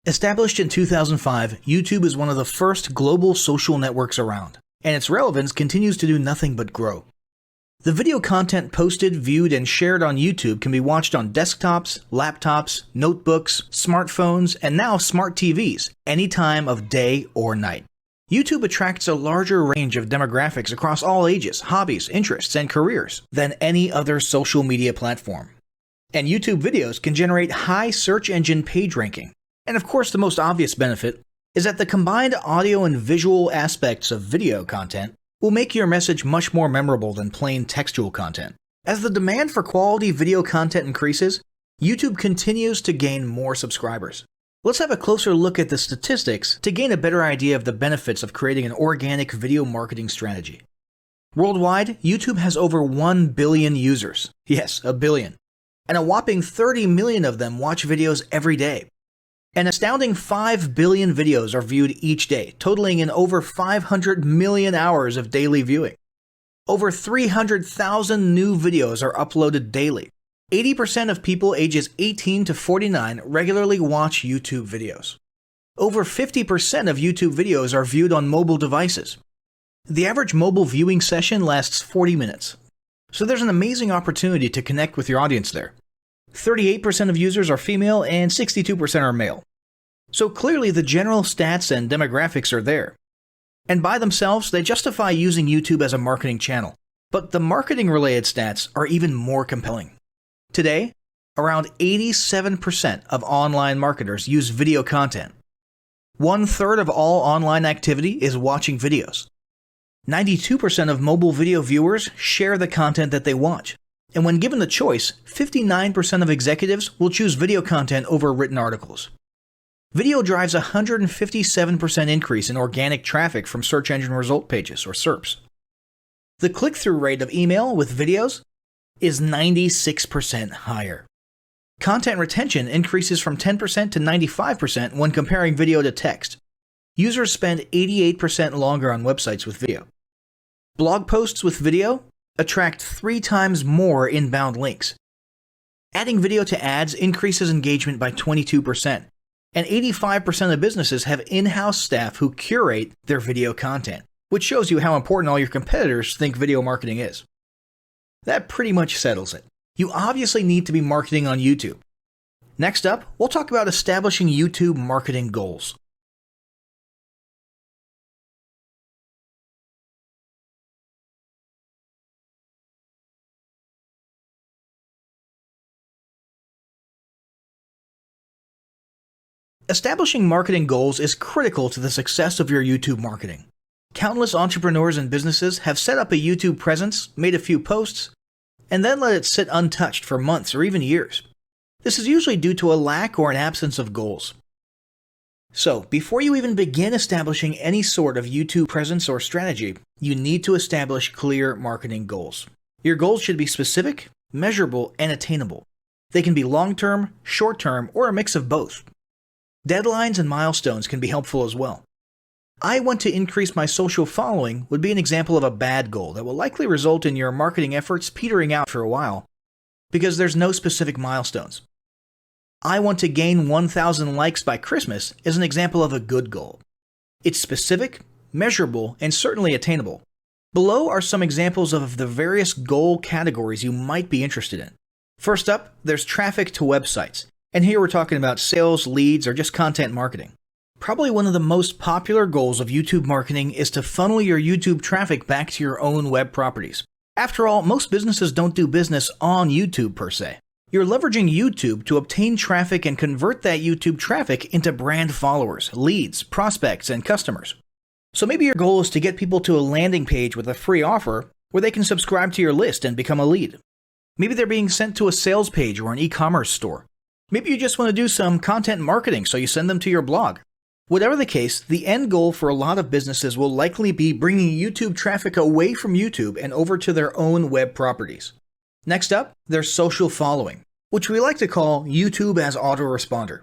Established in 2005, YouTube is one of the first global social networks around, and its relevance continues to do nothing but grow. The video content posted, viewed, and shared on YouTube can be watched on desktops, laptops, notebooks, smartphones, and now smart TVs, any time of day or night. YouTube attracts a larger range of demographics across all ages, hobbies, interests, and careers than any other social media platform. And YouTube videos can generate high search engine page ranking. And of course, the most obvious benefit is that the combined audio and visual aspects of video content will make your message much more memorable than plain textual content. As the demand for quality video content increases, YouTube continues to gain more subscribers. Let's have a closer look at the statistics to gain a better idea of the benefits of creating an organic video marketing strategy. Worldwide, YouTube has over 1 billion users. Yes, a billion. And a whopping 30 million of them watch videos every day. An astounding 5 billion videos are viewed each day, totaling in over 500 million hours of daily viewing. Over 300,000 new videos are uploaded daily. 80% of people ages 18 to 49 regularly watch YouTube videos. Over 50% of YouTube videos are viewed on mobile devices. The average mobile viewing session lasts 40 minutes. So there's an amazing opportunity to connect with your audience there. 38% of users are female and 62% are male. So clearly the general stats and demographics are there. And by themselves, they justify using YouTube as a marketing channel. But the marketing-related stats are even more compelling. Today, around 87% of online marketers use video content. 1/3 of all online activity is watching videos. 92% of mobile video viewers share the content that they watch. And when given the choice, 59% of executives will choose video content over written articles. Video drives a 157% increase in organic traffic from search engine result pages, or SERPs. The click-through rate of email with videos is 96% higher. Content retention increases from 10% to 95% when comparing video to text. Users spend 88% longer on websites with video. Blog posts with video attract 3 times more inbound links. Adding video to ads increases engagement by 22%, and 85% of businesses have in-house staff who curate their video content, which shows you how important all your competitors think video marketing is. That pretty much settles it. You obviously need to be marketing on YouTube. Next up, we'll talk about establishing YouTube marketing goals. Establishing marketing goals is critical to the success of your YouTube marketing. Countless entrepreneurs and businesses have set up a YouTube presence, made a few posts, and then let it sit untouched for months or even years. This is usually due to a lack or an absence of goals. So, before you even begin establishing any sort of YouTube presence or strategy, you need to establish clear marketing goals. Your goals should be specific, measurable, and attainable. They can be long-term, short-term, or a mix of both. Deadlines and milestones can be helpful as well. I want to increase my social following would be an example of a bad goal that will likely result in your marketing efforts petering out for a while because there's no specific milestones. I want to gain 1,000 likes by Christmas is an example of a good goal. It's specific, measurable, and certainly attainable. Below are some examples of the various goal categories you might be interested in. First up, there's traffic to websites. And here we're talking about sales, leads, or just content marketing. Probably one of the most popular goals of YouTube marketing is to funnel your YouTube traffic back to your own web properties. After all, most businesses don't do business on YouTube per se. You're leveraging YouTube to obtain traffic and convert that YouTube traffic into brand followers, leads, prospects, and customers. So maybe your goal is to get people to a landing page with a free offer where they can subscribe to your list and become a lead. Maybe they're being sent to a sales page or an e-commerce store. Maybe you just want to do some content marketing, so you send them to your blog. Whatever the case, the end goal for a lot of businesses will likely be bringing YouTube traffic away from YouTube and over to their own web properties. Next up, there's social following, which we like to call YouTube as autoresponder.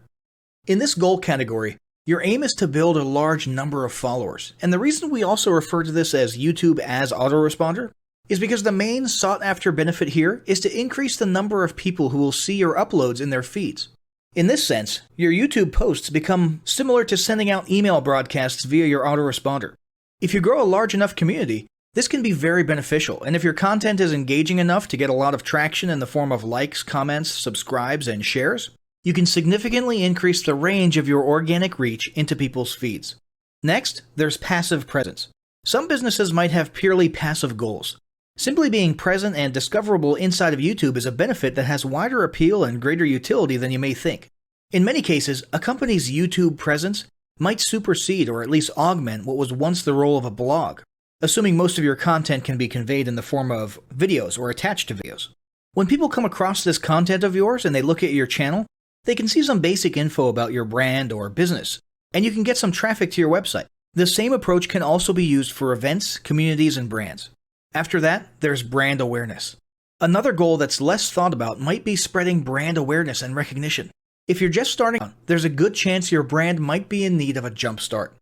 In this goal category, your aim is to build a large number of followers, and the reason we also refer to this as YouTube as autoresponder is because the main sought-after benefit here is to increase the number of people who will see your uploads in their feeds. In this sense, your YouTube posts become similar to sending out email broadcasts via your autoresponder. If you grow a large enough community, this can be very beneficial, and if your content is engaging enough to get a lot of traction in the form of likes, comments, subscribes, and shares, you can significantly increase the range of your organic reach into people's feeds. Next, there's passive presence. Some businesses might have purely passive goals. Simply being present and discoverable inside of YouTube is a benefit that has wider appeal and greater utility than you may think. In many cases, a company's YouTube presence might supersede or at least augment what was once the role of a blog, assuming most of your content can be conveyed in the form of videos or attached to videos. When people come across this content of yours and they look at your channel, they can see some basic info about your brand or business, and you can get some traffic to your website. The same approach can also be used for events, communities, and brands. After that, there's brand awareness. Another goal that's less thought about might be spreading brand awareness and recognition. If you're just starting out, there's a good chance your brand might be in need of a jump start.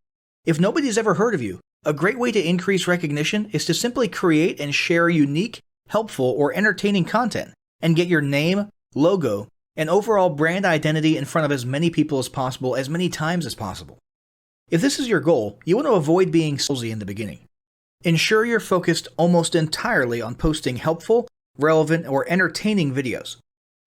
If nobody's ever heard of you, a great way to increase recognition is to simply create and share unique, helpful, or entertaining content and get your name, logo, and overall brand identity in front of as many people as possible as many times as possible. If this is your goal, you want to avoid being salesy in the beginning. Ensure you're focused almost entirely on posting helpful, relevant, or entertaining videos.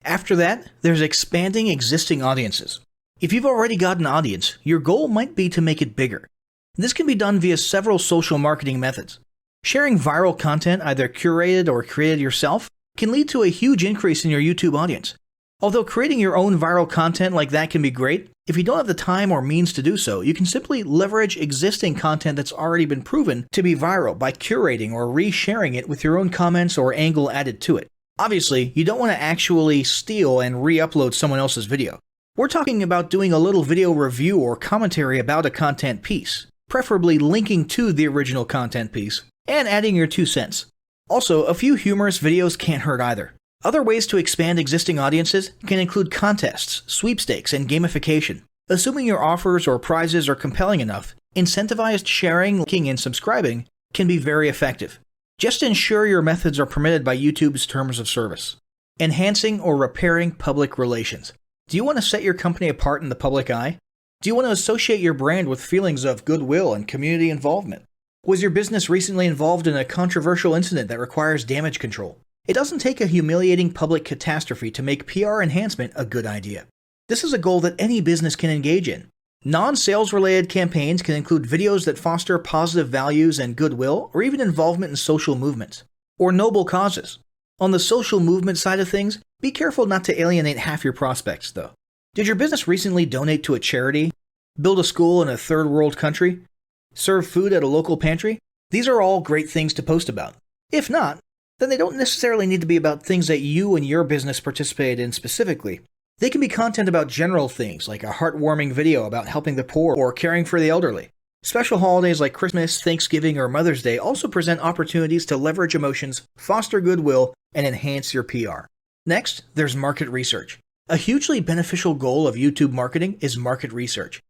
After that, there's expanding existing audiences. If you've already got an audience, your goal might be to make it bigger. This can be done via several social marketing methods. Sharing viral content, either curated or created yourself, can lead to a huge increase in your YouTube audience. Although creating your own viral content like that can be great, if you don't have the time or means to do so, you can simply leverage existing content that's already been proven to be viral by curating or resharing it with your own comments or angle added to it. Obviously, you don't want to actually steal and re-upload someone else's video. We're talking about doing a little video review or commentary about a content piece, preferably linking to the original content piece, and adding your 2 cents. Also, a few humorous videos can't hurt either. Other ways to expand existing audiences can include contests, sweepstakes, and gamification. Assuming your offers or prizes are compelling enough, incentivized sharing, liking, and subscribing can be very effective. Just ensure your methods are permitted by YouTube's terms of service. Enhancing or repairing public relations. Do you want to set your company apart in the public eye? Do you want to associate your brand with feelings of goodwill and community involvement? Was your business recently involved in a controversial incident that requires damage control? It doesn't take a humiliating public catastrophe to make PR enhancement a good idea. This is a goal that any business can engage in. Non-sales related campaigns can include videos that foster positive values and goodwill, or even involvement in social movements, or noble causes. On the social movement side of things, be careful not to alienate half your prospects, though. Did your business recently donate to a charity? Build a school in a third world country? Serve food at a local pantry? These are all great things to post about. If not, then they don't necessarily need to be about things that you and your business participated in specifically. They can be content about general things, like a heartwarming video about helping the poor or caring for the elderly. Special holidays like Christmas, Thanksgiving, or Mother's Day also present opportunities to leverage emotions, foster goodwill, and enhance your PR. Next, there's market research. A hugely beneficial goal of YouTube marketing is market research.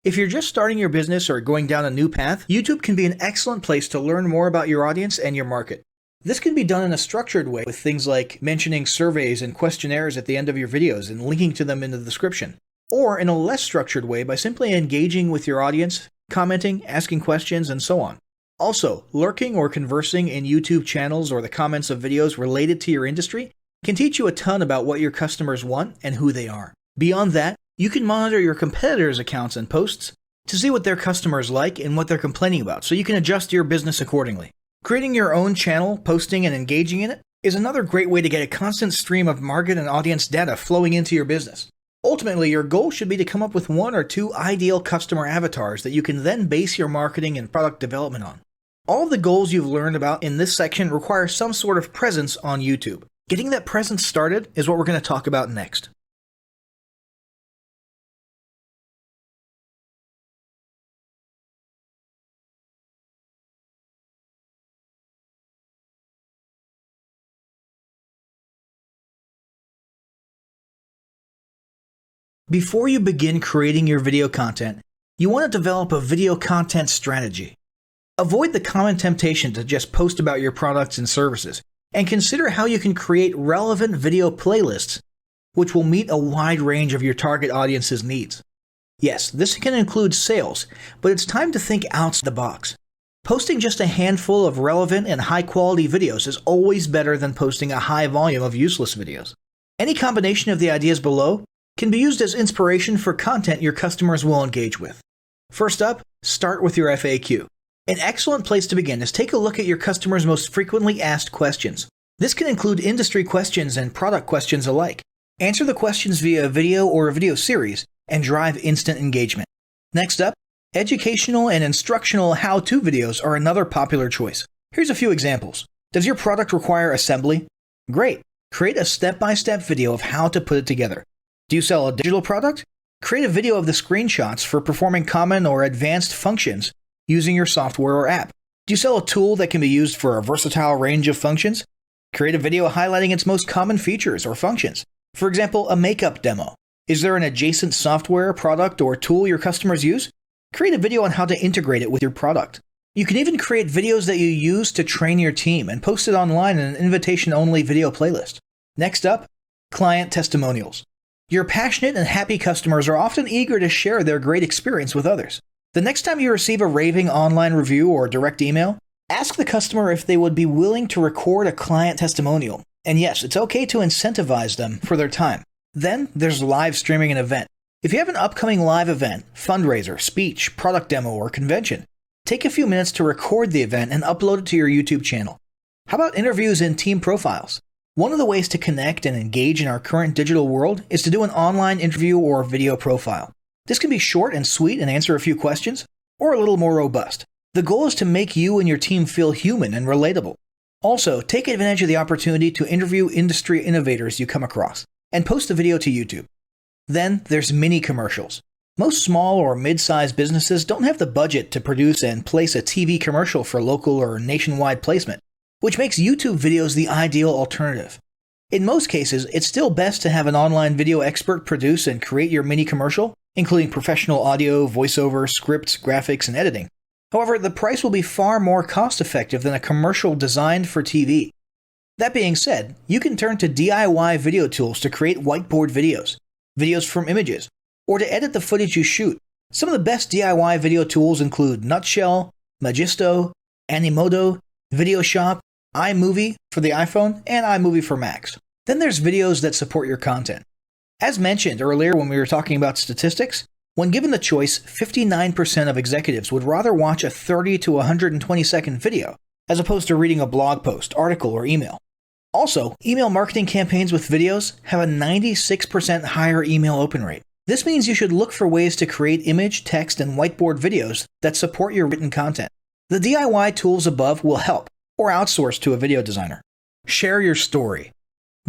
If you're just starting your business or going down a new path, YouTube can be an excellent place to learn more about your audience and your market. This can be done in a structured way with things like mentioning surveys and questionnaires at the end of your videos and linking to them in the description, or in a less structured way by simply engaging with your audience, commenting, asking questions, and so on. Also, lurking or conversing in YouTube channels or the comments of videos related to your industry can teach you a ton about what your customers want and who they are. Beyond that, you can monitor your competitors' accounts and posts to see what their customers like and what they're complaining about, so you can adjust your business accordingly. Creating your own channel, posting, and engaging in it is another great way to get a constant stream of market and audience data flowing into your business. Ultimately, your goal should be to come up with 1 or 2 ideal customer avatars that you can then base your marketing and product development on. All of the goals you've learned about in this section require some sort of presence on YouTube. Getting that presence started is what we're going to talk about next. Before you begin creating your video content, you want to develop a video content strategy. Avoid the common temptation to just post about your products and services, and consider how you can create relevant video playlists which will meet a wide range of your target audience's needs. Yes, this can include sales, but it's time to think outside the box. Posting just a handful of relevant and high-quality videos is always better than posting a high volume of useless videos. Any combination of the ideas below can be used as inspiration for content your customers will engage with. First up, start with your FAQ. An excellent place to begin is take a look at your customers' most frequently asked questions. This can include industry questions and product questions alike. Answer the questions via a video or a video series and drive instant engagement. Next up, educational and instructional how-to videos are another popular choice. Here's a few examples. Does your product require assembly? Great. Create a step-by-step video of how to put it together. Do you sell a digital product? Create a video of the screenshots for performing common or advanced functions using your software or app. Do you sell a tool that can be used for a versatile range of functions? Create a video highlighting its most common features or functions. For example, a makeup demo. Is there an adjacent software, product, or tool your customers use? Create a video on how to integrate it with your product. You can even create videos that you use to train your team and post it online in an invitation-only video playlist. Next up, client testimonials. Your passionate and happy customers are often eager to share their great experience with others. The next time you receive a raving online review or direct email, ask the customer if they would be willing to record a client testimonial. And yes, it's okay to incentivize them for their time. Then there's live streaming an event. If you have an upcoming live event, fundraiser, speech, product demo, or convention, take a few minutes to record the event and upload it to your YouTube channel. How about interviews and team profiles? One of the ways to connect and engage in our current digital world is to do an online interview or video profile. This can be short and sweet and answer a few questions, or a little more robust. The goal is to make you and your team feel human and relatable. Also, take advantage of the opportunity to interview industry innovators you come across, and post the video to YouTube. Then there's mini commercials. Most small or mid-sized businesses don't have the budget to produce and place a TV commercial for local or nationwide placement, which makes YouTube videos the ideal alternative. In most cases, it's still best to have an online video expert produce and create your mini commercial, including professional audio, voiceover, scripts, graphics, and editing. However, the price will be far more cost-effective than a commercial designed for TV. That being said, you can turn to DIY video tools to create whiteboard videos, videos from images, or to edit the footage you shoot. Some of the best DIY video tools include Nutshell, Magisto, Animoto, Videoshop, iMovie for the iPhone, and iMovie for Macs. Then there's videos that support your content. As mentioned earlier when we were talking about statistics, when given the choice, 59% of executives would rather watch a 30 to 120 second video as opposed to reading a blog post, article, or email. Also, email marketing campaigns with videos have a 96% higher email open rate. This means you should look for ways to create image, text, and whiteboard videos that support your written content. The DIY tools above will help, or outsource to a video designer. Share your story.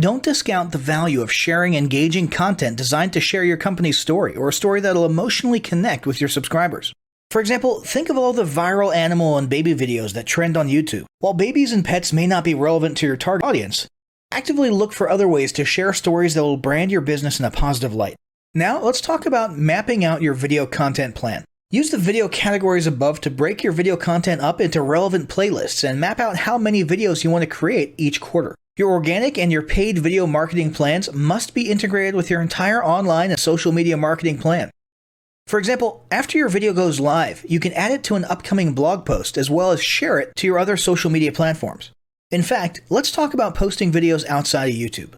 Don't discount the value of sharing engaging content designed to share your company's story, or a story that'll emotionally connect with your subscribers. For example, think of all the viral animal and baby videos that trend on YouTube. While babies and pets may not be relevant to your target audience, actively look for other ways to share stories that will brand your business in a positive light. Now, let's talk about mapping out your video content plan. Use the video categories above to break your video content up into relevant playlists and map out how many videos you want to create each quarter. Your organic and your paid video marketing plans must be integrated with your entire online and social media marketing plan. For example, after your video goes live, you can add it to an upcoming blog post as well as share it to your other social media platforms. In fact, let's talk about posting videos outside of YouTube.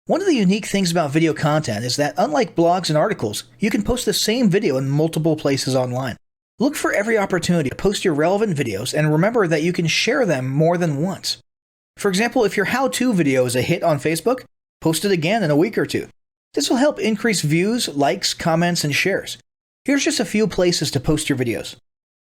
One of the unique things about video content is that unlike blogs and articles, you can post the same video in multiple places online. Look for every opportunity to post your relevant videos and remember that you can share them more than once. For example, if your how-to video is a hit on Facebook, post it again in a week or two. This will help increase views, likes, comments, and shares. Here's just a few places to post your videos: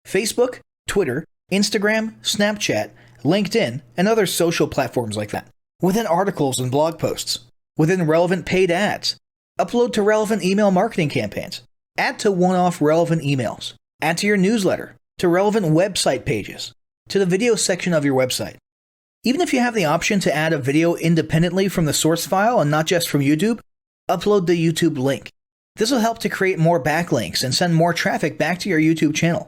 Facebook, Twitter, Instagram, Snapchat, LinkedIn, and other social platforms like that. Within articles and blog posts. Within relevant paid ads. Upload to relevant email marketing campaigns. Add to one-off relevant emails. Add to your newsletter. To relevant website pages. To the video section of your website. Even if you have the option to add a video independently from the source file and not just from YouTube, upload the YouTube link. This will help to create more backlinks and send more traffic back to your YouTube channel.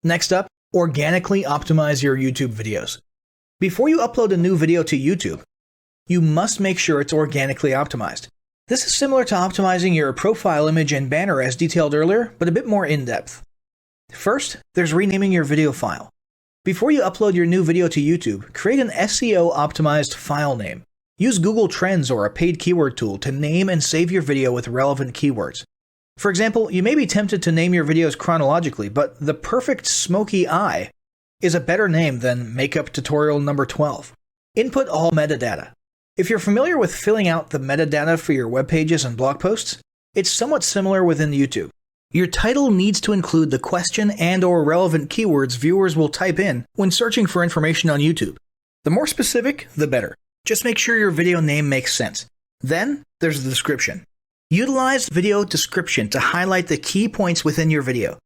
Next up, organically optimize your YouTube videos. Before you upload a new video to YouTube, you must make sure it's organically optimized. This is similar to optimizing your profile image and banner as detailed earlier, but a bit more in-depth. First, there's renaming your video file. Before you upload your new video to YouTube, create an SEO-optimized file name. Use Google Trends or a paid keyword tool to name and save your video with relevant keywords. For example, you may be tempted to name your videos chronologically, but the perfect smoky eye is a better name than makeup tutorial number 12. Input all metadata. If you're familiar with filling out the metadata for your web pages and blog posts, it's somewhat similar within YouTube. Your title needs to include the question and/or relevant keywords viewers will type in when searching for information on YouTube. The more specific, the better. Just make sure your video name makes sense. Then, there's the description. Utilize video description to highlight the key points within your video.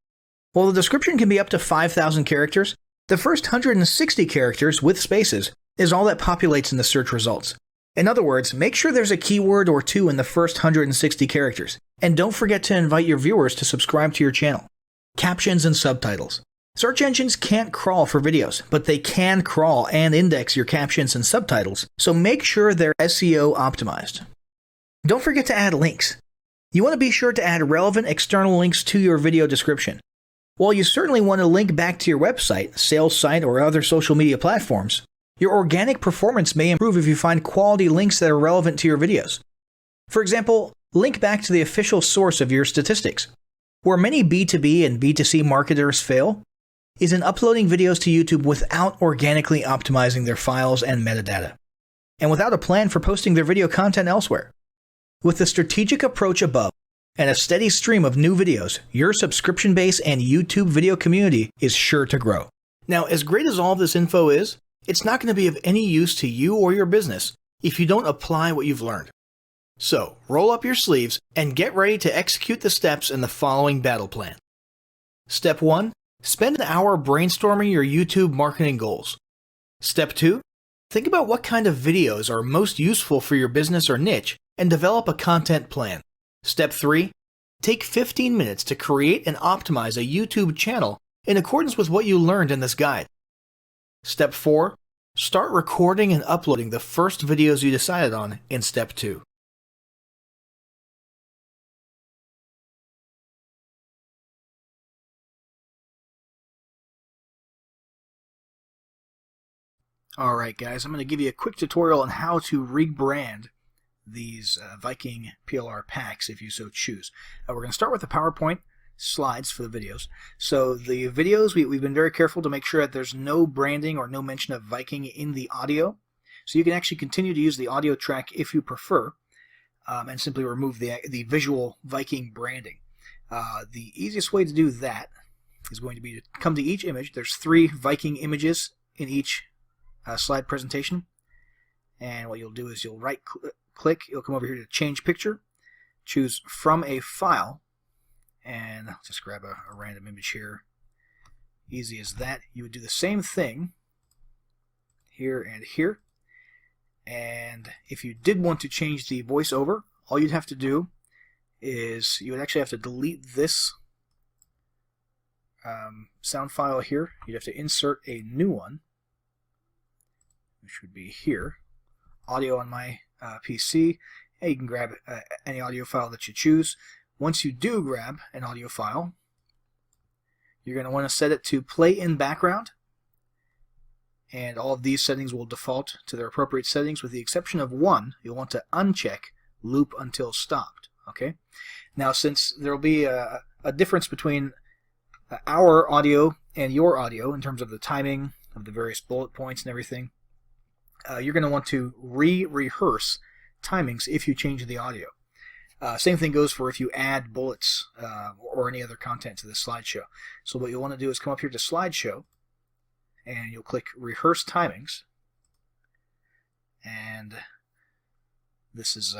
While the description can be up to 5,000 characters, the first 160 characters with spaces is all that populates in the search results. In other words, make sure there's a keyword or two in the first 160 characters, and don't forget to invite your viewers to subscribe to your channel. Captions and subtitles. Search engines can't crawl for videos, but they can crawl and index your captions and subtitles, so make sure they're SEO optimized. Don't forget to add links. You want to be sure to add relevant external links to your video description. While you certainly want to link back to your website, sales site, or other social media platforms, your organic performance may improve if you find quality links that are relevant to your videos. For example, link back to the official source of your statistics. Where many B2B and B2C marketers fail is in uploading videos to YouTube without organically optimizing their files and metadata, and without a plan for posting their video content elsewhere. With the strategic approach above and a steady stream of new videos, your subscription base and YouTube video community is sure to grow. Now, as great as all of this info is, it's not going to be of any use to you or your business if you don't apply what you've learned. So, roll up your sleeves and get ready to execute the steps in the following battle plan. Step 1. Spend an hour brainstorming your YouTube marketing goals. Step 2. Think about what kind of videos are most useful for your business or niche and develop a content plan. Step 3. Take 15 minutes to create and optimize a YouTube channel in accordance with what you learned in this guide. Step 4. Start recording and uploading the first videos you decided on in Step 2. Alright guys, I'm going to give you a quick tutorial on how to rebrand these Viking PLR packs if you so choose. We're going to start with the PowerPoint slides for the videos. So the videos, we've been very careful to make sure that there's no branding or no mention of Viking in the audio. So you can actually continue to use the audio track if you prefer, and simply remove the visual Viking branding. The easiest way to do that is going to be to come to each image. There's 3 Viking images in each slide presentation, and what you'll do is you'll right click, you'll come over here to change picture, choose from a file, and I'll just grab a random image here. Easy as that. You would do the same thing here and here, and if you did want to change the voiceover, all you'd have to do is you would actually have to delete this sound file here. You'd have to insert a new one, which would be here, audio on my PC. And you can grab any audio file that you choose. Once you do grab an audio file, you're going to want to set it to play in background, and all of these settings will default to their appropriate settings with the exception of one. You'll want to uncheck loop until stopped. Okay. Now, since there will be a difference between our audio and your audio in terms of the timing of the various bullet points and everything, you're going to want to rehearse timings if you change the audio. Same thing goes for if you add bullets or any other content to the slideshow. So what you'll want to do is come up here to slideshow, and you'll click rehearse timings, and this is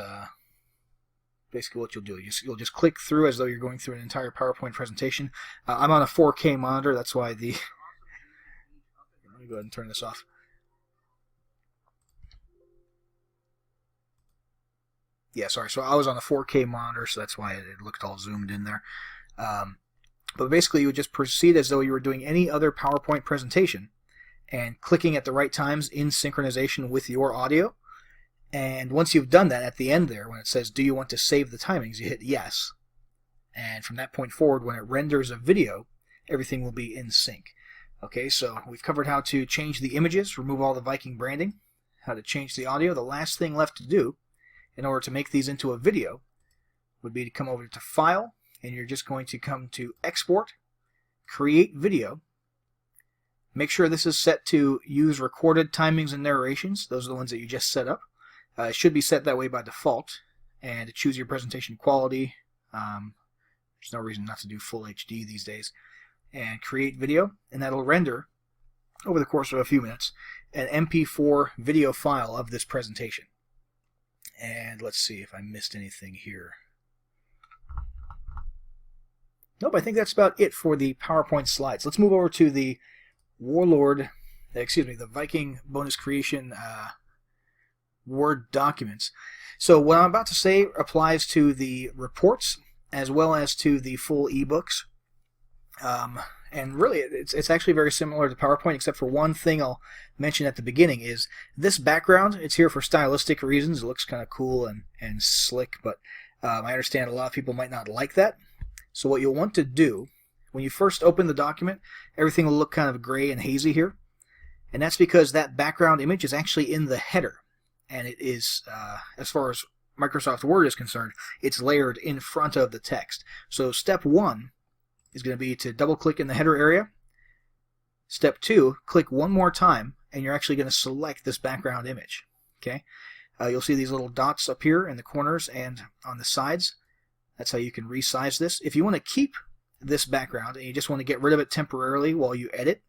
basically what you'll do. You'll just click through as though you're going through an entire PowerPoint presentation. I'm on a 4K monitor, that's why the let me go ahead and turn this off. Yeah, sorry. So I was on a 4K monitor, so that's why it looked all zoomed in there. But basically, you would just proceed as though you were doing any other PowerPoint presentation and clicking at the right times in synchronization with your audio. And once you've done that, at the end there, when it says, do you want to save the timings, you hit yes. And from that point forward, when it renders a video, everything will be in sync. Okay, so we've covered how to change the images, remove all the Viking branding, how to change the audio. The last thing left to do in order to make these into a video would be to come over to File, and you're just going to come to Export, Create Video. Make sure this is set to use recorded timings and narrations. Those are the ones that you just set up. It should be set that way by default. And to choose your presentation quality, there's no reason not to do full HD these days. And create video, and that'll render, over the course of a few minutes, an MP4 video file of this presentation. And let's see if I missed anything here. Nope, I think that's about it for the PowerPoint slides. Let's move over to the the Viking bonus creation Word documents. So what I'm about to say applies to the reports as well as to the full ebooks. And really, it's actually very similar to PowerPoint, except for one thing I'll mention at the beginning is this background. It's here for stylistic reasons. It looks kind of cool and slick, but I understand a lot of people might not like that. So what you'll want to do, when you first open the document, everything will look kind of gray and hazy here. And that's because that background image is actually in the header. And it is, as far as Microsoft Word is concerned, it's layered in front of the text. So step 1 is going to be to double-click in the header area. Step 2, click one more time, and you're actually going to select this background image. Okay, you'll see these little dots up here in the corners and on the sides. That's how you can resize this. If you want to keep this background and you just want to get rid of it temporarily while you edit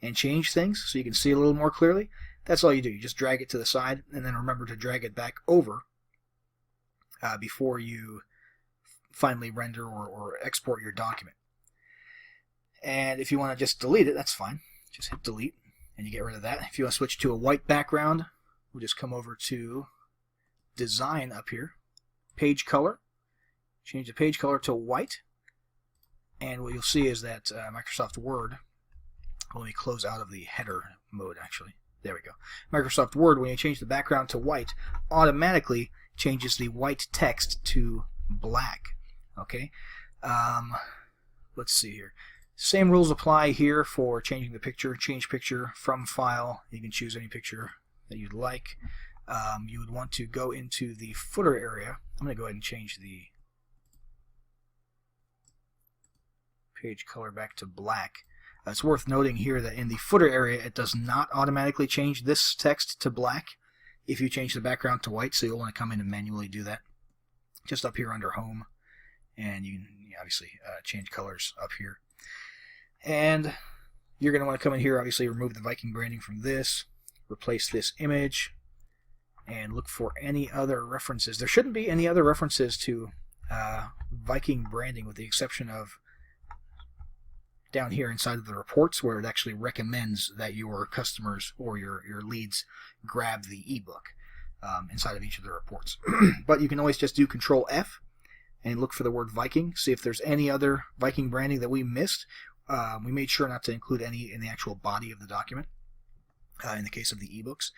and change things so you can see a little more clearly, that's all you do. You just drag it to the side, and then remember to drag it back over before you finally render or export your document. And if you want to just delete it, that's fine. Just hit delete and you get rid of that. If you want to switch to a white background, we'll just come over to Design up here, Page Color, change the page color to white, and what you'll see is that Microsoft Word, let me close out of the header mode actually. There we go. Microsoft Word, when you change the background to white, automatically changes the white text to black. Okay. Let's see here. Same rules apply here for changing the picture. Change picture from file. You can choose any picture that you'd like. You would want to go into the footer area. I'm going to go ahead and change the page color back to black. It's worth noting here that in the footer area it does not automatically change this text to black if you change the background to white, so you'll want to come in and manually do that. Just up here under Home, and you can obviously change colors up here. And you're going to want to come in here, obviously remove the Viking branding from this, replace this image, and look for any other references. There shouldn't be any other references to Viking branding with the exception of down here inside of the reports where it actually recommends that your customers or your leads grab the ebook inside of each of the reports. But you can always just do Control F and look for the word Viking, see if there's any other Viking branding that we missed. We made sure not to include any in the actual body of the document in the case of the ebooks.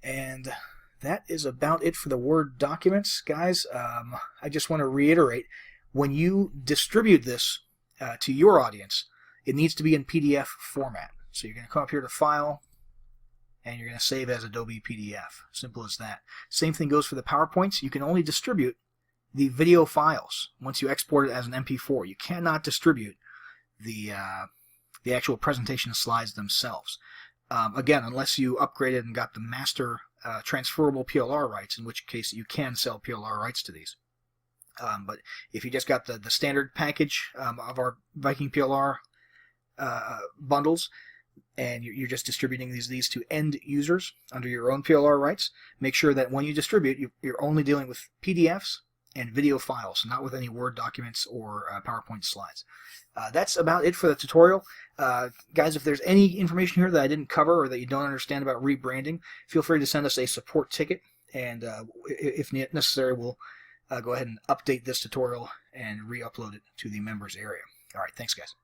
And that is about it for the Word documents, guys. I just want to reiterate, when you distribute this to your audience, it needs to be in PDF format. So you're going to come up here to File, and you're going to save as Adobe PDF. Simple as that. Same thing goes for the PowerPoints. You can only distribute the video files once you export it as an MP4. You cannot distribute the actual presentation slides themselves. Again, unless you upgraded and got the master transferable PLR rights, in which case you can sell PLR rights to these. But if you just got the standard package of our Viking PLR bundles, and you're just distributing these to end users under your own PLR rights, make sure that when you distribute, you're only dealing with PDFs and video files, not with any Word documents or PowerPoint slides. That's about it for the tutorial. Guys, if there's any information here that I didn't cover or that you don't understand about rebranding, feel free to send us a support ticket, and if necessary, we'll go ahead and update this tutorial and re-upload it to the members area. All right, thanks, guys.